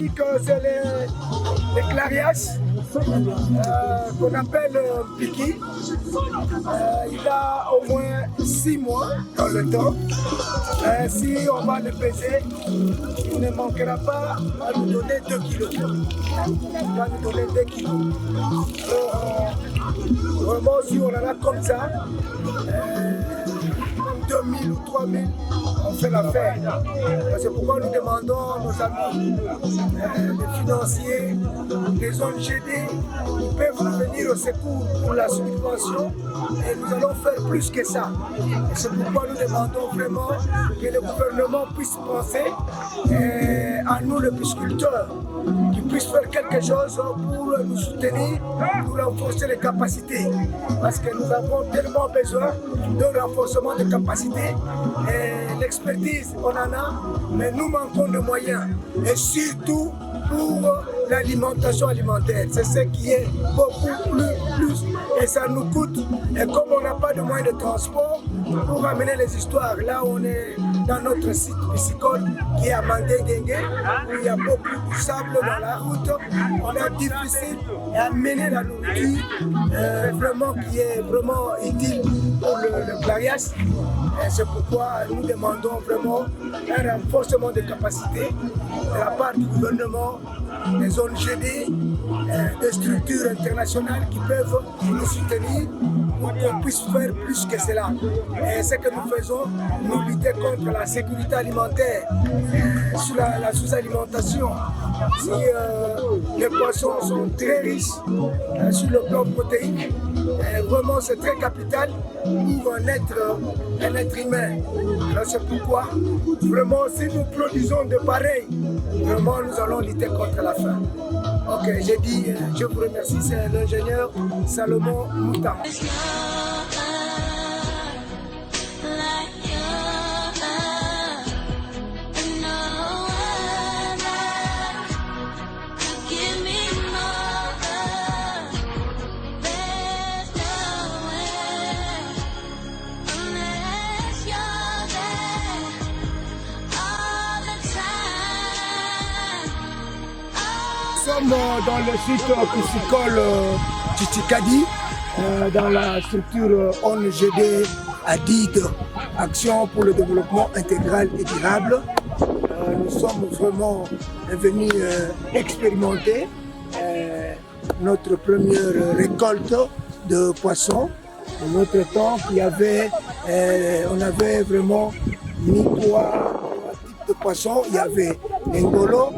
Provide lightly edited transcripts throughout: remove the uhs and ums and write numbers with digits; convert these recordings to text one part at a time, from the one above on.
C'est les clarias qu'on appelle Piki. Il a au moins 6 mois dans le temps. Si on va le peser, il ne manquera pas à nous donner 2 kilos. Il va nous donner 2 kilos. Vraiment, si on en a comme ça, 2000 ou 3000, on fait l'affaire. C'est pourquoi nous demandons à nos amis, les financiers, les ONG, qui peuvent nous venir au secours pour la subvention et nous allons faire plus que ça. C'est pourquoi nous demandons vraiment que le gouvernement puisse penser à nous, les pisciculteurs, qui puissent faire quelque chose pour nous soutenir, pour renforcer les capacités. Parce que nous avons tellement besoin de renforcement de capacités. L'expertise, on en a, mais nous manquons de moyens. Et surtout pour l'alimentation alimentaire. C'est ce qui est beaucoup plus et ça nous coûte. Et comme on n'a pas de moyens de transport pour amener les histoires, là on est dans notre site piscicole qui est à Mandé-Guengue, où il y a beaucoup de sable dans la route. On a difficile d'amener la nourriture vraiment qui est vraiment utile pour le clarias. C'est pourquoi nous demandons vraiment un renforcement de capacité de la part du gouvernement, des ONG, des structures internationales qui peuvent nous soutenir pour qu'on puisse faire plus que cela. Et ce que nous faisons, nous lutter contre la sécurité alimentaire, sur la sous-alimentation. Si les poissons sont très riches sur le plan protéique, vraiment c'est très capital pour un être humain. Alors c'est pourquoi, vraiment, si nous produisons de pareil, vraiment nous allons lutter contre la faim. Ok, j'ai dit, je vous remercie, c'est l'ingénieur Salomon Mouta. Nous sommes dans le site piscicole Tchitikadi, dans la structure ONGD ADID, Action pour le développement intégral et durable. Nous sommes vraiment venus expérimenter notre première récolte de poissons. Dans notre temps, on avait vraiment mis 3 types de poissons. Il y avait l'engolo,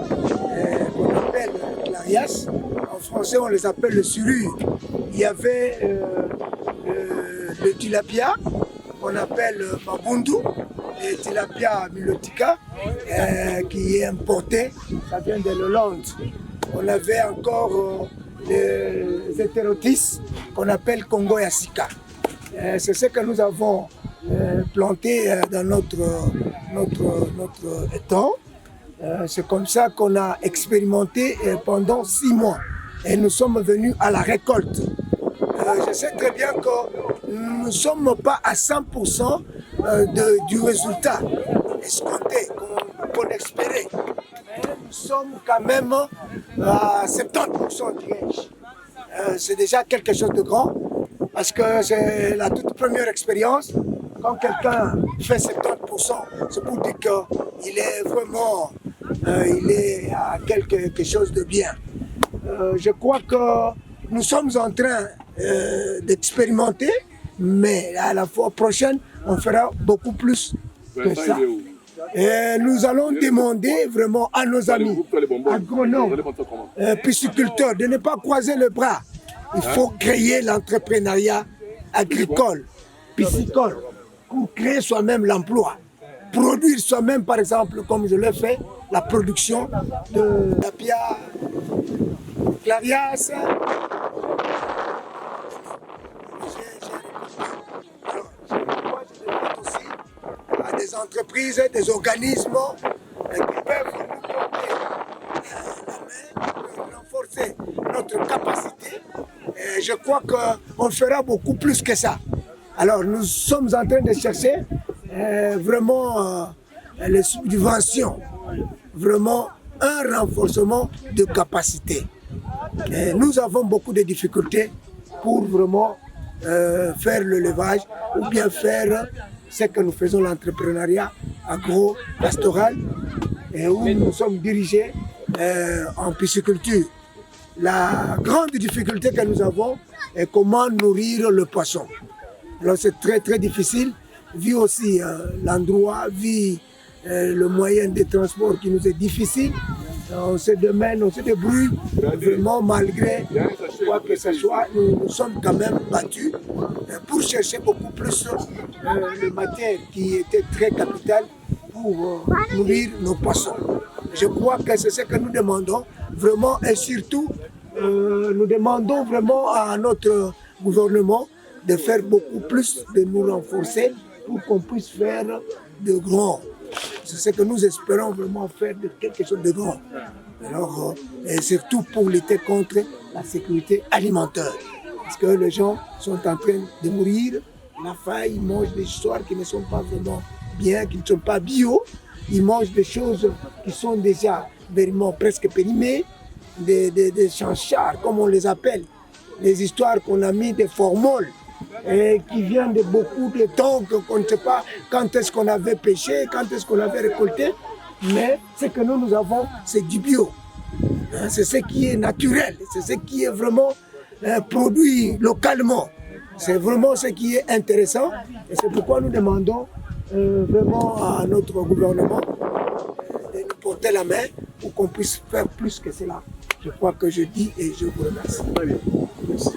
qu'on appelle clarias. En français, on les appelle le surure. Il y avait le tilapia, qu'on appelle mabundu, et tilapia milotica, qui est importé, ça vient de l'Hollande. On avait encore les hétérotis, qu'on appelle Congo Yassika. C'est ce que nous avons planté dans notre étang. C'est comme ça qu'on a expérimenté pendant 6 mois. Et nous sommes venus à la récolte. Je sais très bien que nous ne sommes pas à 100% du résultat escompté qu'on espérait. Mais nous sommes quand même à 70%, dirais-je. C'est déjà quelque chose de grand, parce que c'est la toute première expérience. Quand quelqu'un fait 70%, c'est pour dire qu'il est vraiment il est à quelque chose de bien. Je crois que nous sommes en train d'expérimenter, mais à la fois prochaine, on fera beaucoup plus que ça. Et nous allons demander vraiment à nos amis agronomes, pisciculteurs, de ne pas croiser les bras. Il faut créer l'entrepreneuriat agricole, piscicole, pour créer soi-même l'emploi. Produire soi-même, par exemple, comme je l'ai fait, la production de tilapia, clarias. Aussi à des entreprises, des organismes qui peuvent nous porter la main pour renforcer notre capacité. Et je crois qu'on fera beaucoup plus que ça. Alors nous sommes en train de chercher vraiment les subventions, vraiment un renforcement de capacité. Et nous avons beaucoup de difficultés pour vraiment faire le levage ou bien faire ce que nous faisons, l'entrepreneuriat agro-pastoral, et où nous sommes dirigés en pisciculture. La grande difficulté que nous avons est comment nourrir le poisson. Alors c'est très difficile, vu aussi l'endroit, vu le moyen de transport qui nous est difficile. On se démène, on se débrouille vraiment malgré quoi que ce soit. Nous sommes quand même battus pour chercher beaucoup plus de matière qui était très capitale pour nourrir nos poissons. Je crois que c'est ce que nous demandons vraiment, et surtout nous demandons vraiment à notre gouvernement de faire beaucoup plus, de nous renforcer pour qu'on puisse faire de grand. C'est ce que nous espérons vraiment faire, de quelque chose de grand. Alors, et surtout pour lutter contre la sécurité alimentaire. Parce que les gens sont en train de mourir, la faim, ils mangent des histoires qui ne sont pas vraiment bien, qui ne sont pas bio. Ils mangent des choses qui sont déjà vraiment presque périmées, des chanchards, comme on les appelle. Des histoires qu'on a mis des formoles. Et qui viennent de beaucoup de temps qu'on ne sait pas quand est-ce qu'on avait pêché, quand est-ce qu'on avait récolté. Mais ce que nous avons, c'est du bio. C'est ce qui est naturel, c'est ce qui est vraiment produit localement. C'est vraiment ce qui est intéressant. Et c'est pourquoi nous demandons vraiment à notre gouvernement de nous porter la main pour qu'on puisse faire plus que cela. Je crois que je dis et je vous remercie. Merci.